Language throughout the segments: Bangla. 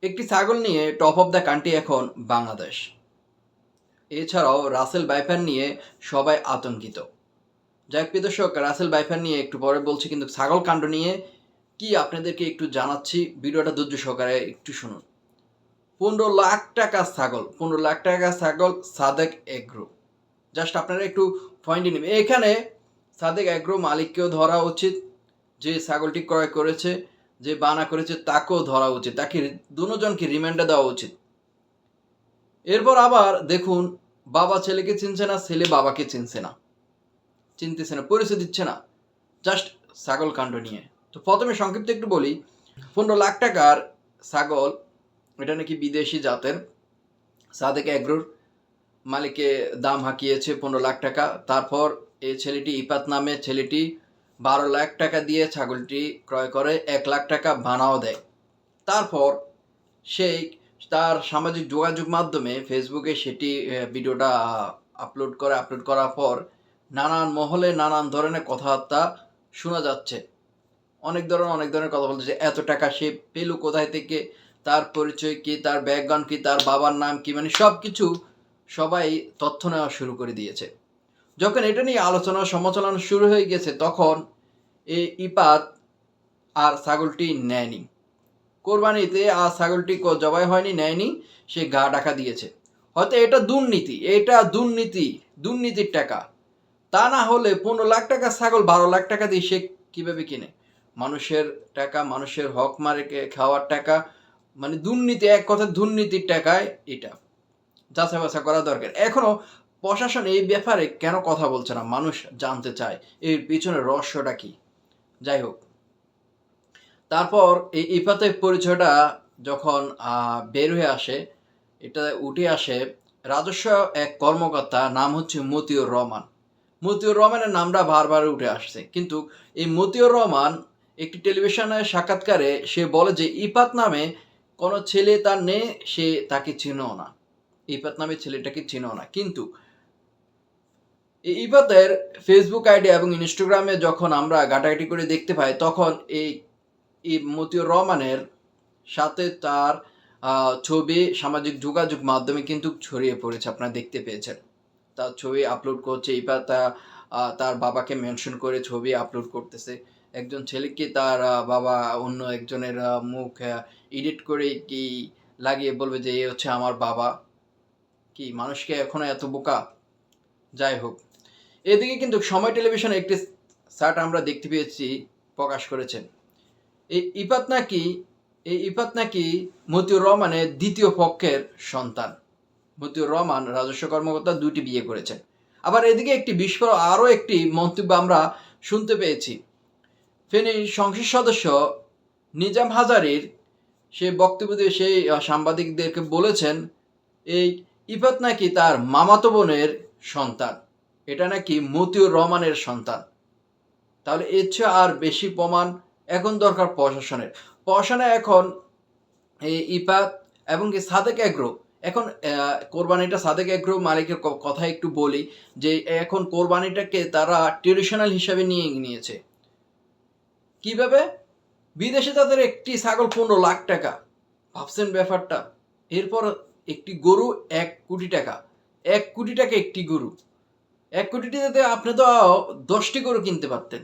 একটি ছাগল নিয়ে টপ অফ দ্য কান্ট্রি এখন বাংলাদেশ। এছাড়াও রাসেল ভাইপার নিয়ে সবাই আতঙ্কিত। যাই হোক প্রিয় দর্শক, রাসেল ভাইপার নিয়ে একটু পরে বলছি, কিন্তু ছাগল কাণ্ড নিয়ে কি আপনাদেরকে একটু জানাচ্ছি, ভিডিওটা ধৈর্য সহকারে একটু শুনুন। 15 লাখ টাকা ছাগল, 15 লাখ টাকা ছাগল, সাদেক এগ্রো। জাস্ট আপনারা একটু পয়েন্টে নেবেন। এখানে সাদেক এগ্রো মালিককেও ধরা উচিত, যে ছাগলটি ক্রয় করেছে, যে বানা করেছে তাকেও ধরা উচিত, তাকে দুজনকে রিমান্ডে দেওয়া উচিত। এরপর আবার দেখুন, বাবা ছেলেকে চিনছে না, ছেলে বাবাকে চিনতেছে না, পরিচয় দিচ্ছে না, জাস্ট ছাগল কাণ্ড নিয়ে। তো প্রথমে সংক্ষিপ্ত একটু বলি, 15 লাখ টাকার ছাগল, এটা নাকি বিদেশি জাতের। সাদেক এগ্রোর মালিকে দাম হাঁকিয়েছে 15 লাখ টাকা। তারপর এই ছেলেটি, ইপাত নামে ছেলেটি 12 লাখ টাকা দিয়ে ছাগলটি ক্রয় করে, 1 লাখ টাকা ভাড়াও দেয়। তারপর সেই তার সামাজিক যোগাযোগ মাধ্যমে ফেসবুকে সেটি ভিডিওটা আপলোড করার পর নানান মহলে নানান ধরনের কথাবার্তা শোনা যাচ্ছে। অনেক ধরনের কথা বলতেছে, এত টাকা সে পেল কোথায় থেকে, তার পরিচয় কি, তার ব্যাকগ্রাউন্ড কি, তার বাবার নাম কি, মানে সব কিছু সবাই তথ্য নেওয়া শুরু করে দিয়েছে। যখন এটা নিয়ে আলোচনা সমালোচনা শুরু হয়ে গেছে, তখন এই ইপাত আর ছাগলটি নেয়নি কোরবানিতে, আর ছাগলটি জবাই হয়নি, নেয়নি, সে গা ঢাকা দিয়েছে। হয়তো এটা দুর্নীতির টাকা। তা না হলে 15 লাখ টাকা ছাগল 12 লাখ টাকা দিয়ে সে কিভাবে কিনে? মানুষের টাকা, মানুষের হক মারে খাওয়ার টাকা, মানে দুর্নীতি, এক কথা দুর্নীতির টাকায় এটা যাচাই বাছাই করা দরকার। এখনো প্রশাসন এই ব্যাপারে কেন কথা বলছে না? মানুষ জানতে চায় এর পিছনে রহস্যটা কি। যাই হোক, তারপর এই ইফাতের পরিচয়টা যখন বের হয়ে আসে, এটা উঠে আসে, রাজস্ব এক কর্মকর্তা, নাম হচ্ছে মতিউর রহমান। মতিউর রহমানের নামটা বারবার উঠে আসছে, কিন্তু এই মতিউর রহমান একটি টেলিভিশনের সাক্ষাৎকারে সে বলে যে ইফাত নামে কোনো ছেলে তার নেই, সে তাকে চিনেও না, ইফাত নামে ছেলেটাকে চিনেও না। কিন্তু এই ইফাতের ফেসবুক আইডি এবং ইনস্টাগ্রামে যখন আমরা ঘাটাঘাটি করে দেখতে পাই, তখন এই মতিউর রহমানের সাথে তার ছবি সামাজিক যোগাযোগ মাধ্যমে কিন্তু ছড়িয়ে পড়েছে, আপনারা দেখতে পেয়েছেন। তার ছবি আপলোড করছে, এবার তার বাবাকে মেনশন করে ছবি আপলোড করতেছে। একজন ছেলেকে তার বাবা অন্য একজনের মুখ এডিট করে কি লাগিয়ে বলবে যে এ হচ্ছে আমার বাবা। কি মানুষকে এখনো এত বোকা? যাই হোক, এদিকে কিন্তু সময় টেলিভিশনে একটি শার্ট আমরা দেখতে পেয়েছি, প্রকাশ করেছেন এই ইফাত নাকি মতিউর রহমানের দ্বিতীয় পক্ষের সন্তান। মতিউর রহমান রাজস্ব কর্মকর্তা, 2টি বিয়ে করেছেন। আবার এদিকে একটি বিস্ফোরক আরও একটি মন্তব্য আমরা শুনতে পেয়েছি। ফেনীর সংসদ সদস্য নিজাম হাজারীর সে বক্তব্য দিয়ে সেই সাংবাদিকদেরকে বলেছেন, এই ইফাত নাকি তার মামাতো বোনের সন্তান, এটা নাকি মতিউর রহমানের সন্তান। তাহলে এর চেয়ে আর বেশি প্রমাণ এখন দরকার প্রশাসনে এখন এই ইফাত এবং কি সাদেক এগ্রো, এখন কোরবানিটা সাদেক এগ্রো মালিকের কথা একটু বলি, যে এখন কোরবানিটাকে তারা ট্রেডিশনাল হিসাবে নিয়েছে। কিভাবে? বিদেশে তাদের একটি ছাগল 15 লাখ টাকা, ভাবছেন ব্যাপারটা? এরপর একটি গরু 1 কোটি টাকা, 1 কোটি টাকা একটি গরু। 1 কোটি টাকাতে আপনি তো 10টি গরু কিনতে পারতেন,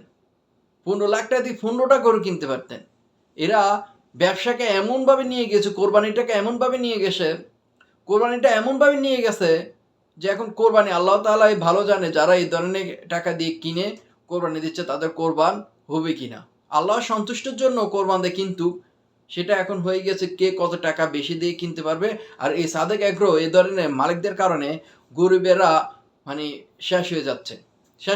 15 লাখ টাকা দিয়ে 15টা গরু কিনতে পারতেন। এরা ব্যবসাকে এমনভাবে নিয়ে গেছে, কোরবানিটা এমনভাবে নিয়ে গেছে যে এখন কোরবানি আল্লাহ তাআলাই ভালো জানে, যারা এই ধরনের টাকা দিয়ে কিনে কোরবানি দিচ্ছে তাদের কোরবান হবে কিনা। আল্লাহ সন্তুষ্টের জন্য কোরবান দেয়, কিন্তু সেটা এখন হয়ে গেছে কে কত টাকা বেশি দিয়ে কিনতে পারবে। আর এই সাদেক এগ্রো এই ধরনের মালিকদের কারণে গরিবেরা মানে শেষ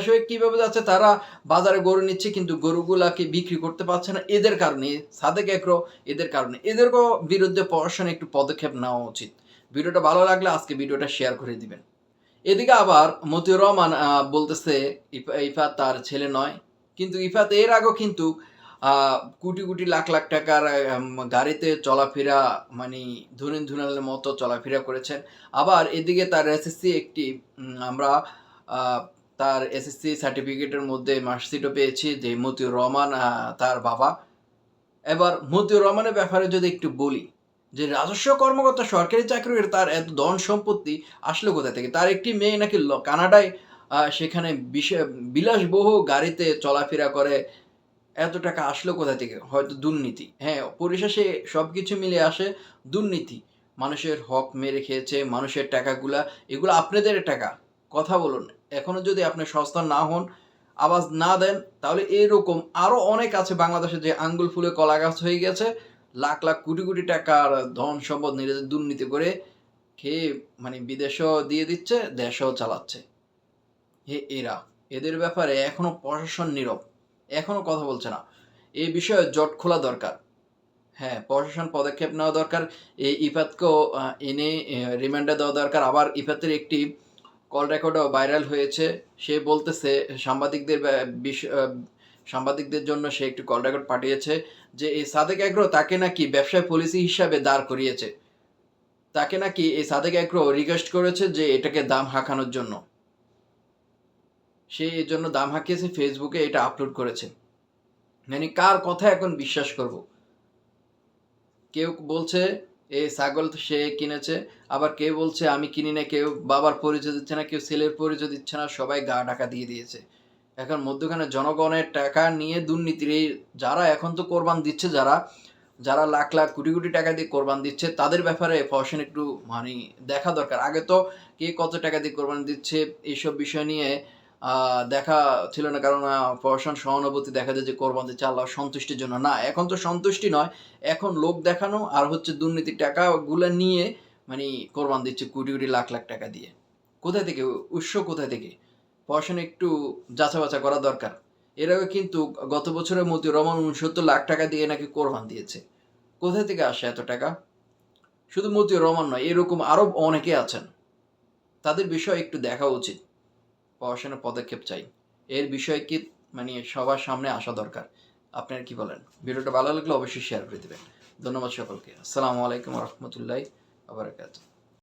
হয়ে কীভাবে যাচ্ছে, তারা বাজারে গরু নিচ্ছে কিন্তু গরুগুলাকে বিক্রি করতে পারছে না। এদের কারণে সাদেক এগ্রো, এদের কারণে এদেরকেও বিরুদ্ধে প্রশাসনে একটু পদক্ষেপ নেওয়া উচিত। ভিডিওটা ভালো লাগলে আজকে ভিডিওটা শেয়ার করে দিবেন। এদিকে আবার মতিউর রহমান বলতেছে ইফাত তার ছেলে নয়, কিন্তু ইফাত এর আগেও কিন্তু কোটি কোটি লাখ লাখ টাকার গাড়িতে চলাফেরা, মানে ধুনালের মতো চলাফেরা করেছেন। আবার এদিকে তার এসএসসি একটি আমরা তার এসএসসি সার্টিফিকেটের মধ্যে মার্কশিটও পেয়েছি যে মতিউর রহমান তার বাবা। এবার মতিউর রহমানের ব্যাপারে যদি একটু বলি, যে রাজস্ব কর্মকর্তা সরকারি চাকরি করে তার এত ধন সম্পত্তি আসলো কোথা থেকে? তার একটি মেয়ে নাকি কানাডায় সেখানে বিলাসবহুল গাড়িতে চলাফেরা করে। এত টাকা আসলো কোথা থেকে? হয়তো দুর্নীতি। হ্যাঁ, পরিশেষে সবকিছু মিলিয়ে আসে দুর্নীতি। মানুষের হক মেরে খেয়েছে, মানুষের টাকাগুলা, এগুলো আপনাদের টাকা। কথা বলুন। এখনো যদি আপনি সস্তা না হন, আওয়াজ না দেন, তাহলে এরকম আরো অনেক আছে বাংলাদেশে যে আঙ্গুল ফুলে কলা গাছ হয়ে গেছে। লাখ, লাখ কোটি, কোটি টাকার ধন সম্পদ নিজেদের দুর্নীতি করে খেয়ে মানে বিদেশেও দিয়ে দিচ্ছে, দেশেও চালাচ্ছে। এরা এদের ব্যাপারে এখনো প্রশাসন নীরব, এখনো কথা বলছে না। এই বিষয়ে জট খোলা দরকার। হ্যাঁ, প্রশাসন পদক্ষেপ নেওয়া দরকার। এই ইফাতকেও এনে রিমান্ডে দেওয়া দরকার। আবার ইফাতের একটি কল রেকর্ডও ভাইরাল হয়েছে। সে বলতেছে সাংবাদিকদের সাংবাদিকদের জন্য সে একটি কল রেকর্ড পাঠিয়েছে যে এই সাদেক এগ্রো তাকে নাকি ব্যবসায় পলিসি হিসাবে দাঁড় করিয়েছে। তাকে নাকি এই সাদেক এগ্রো রিকোয়েস্ট করেছে যে এটাকে দাম হাঁকানোর জন্য। সে এর জন্য দাম হাঁকিয়েছে, ফেসবুকে এটা আপলোড করেছে। মানে কার কথা এখন বিশ্বাস করব? কেউ বলছে এই ছাগল সে কিনেছে, আবার কেউ বলছে আমি কিনি না, কেউ বাবার পরিচয় দিচ্ছে না, কেউ ছেলের পরিচয় দিচ্ছে না, সবাই গা ঢাকা দিয়ে দিয়েছে। এখন মধ্যখানে জনগণের টাকা নিয়ে দুর্নীতির এই যারা এখন তো কোরবান দিচ্ছে, যারা যারা লাখ লাখ কোটি কোটি টাকা দিয়ে কোরবান দিচ্ছে, তাদের ব্যাপারে প্রশাসন একটু মানে দেখা দরকার। আগে তো কে কত টাকা দিয়ে কোরবান দিচ্ছে এইসব বিষয় নিয়ে দেখা ছিল না, কারণ প্রশাসন সহানুভূতি দেখা যায় যে কোরবান দিচ্ছে আল্লাহর সন্তুষ্টির জন্য। না, এখন তো সন্তুষ্টি নয়, এখন লোক দেখানো আর হচ্ছে দুর্নীতির টাকাগুলো নিয়ে মানে কোরবান দিচ্ছে কোটি কোটি লাখ লাখ টাকা দিয়ে। কোথায় থেকে উৎস, কোথায় থেকে? প্রশাসন একটু যাচা বাছা করা দরকার। এর আগে কিন্তু গত বছরের মতিউর রহমান ৬৯ লাখ টাকা দিয়ে নাকি কোরবান দিয়েছে। কোথায় থেকে আসে এত টাকা? শুধু মতিউর রহমান নয়, এরকম আরো অনেকে আছেন। তাদের বিষয় একটু দেখা উচিত। প্রশাসনের পদক্ষেপ চাই। এর বিষয়ে কি মানে সবার সামনে আসা দরকার। আপনারা কি বলেন? ভিডিওটা ভালো লাগলে অবশ্যই শেয়ার করে দিবেন। ধন্যবাদ সকলকে। আসসালামু আলাইকুম ওয়া রাহমাতুল্লাহি ওয়া বারাকাতুহু।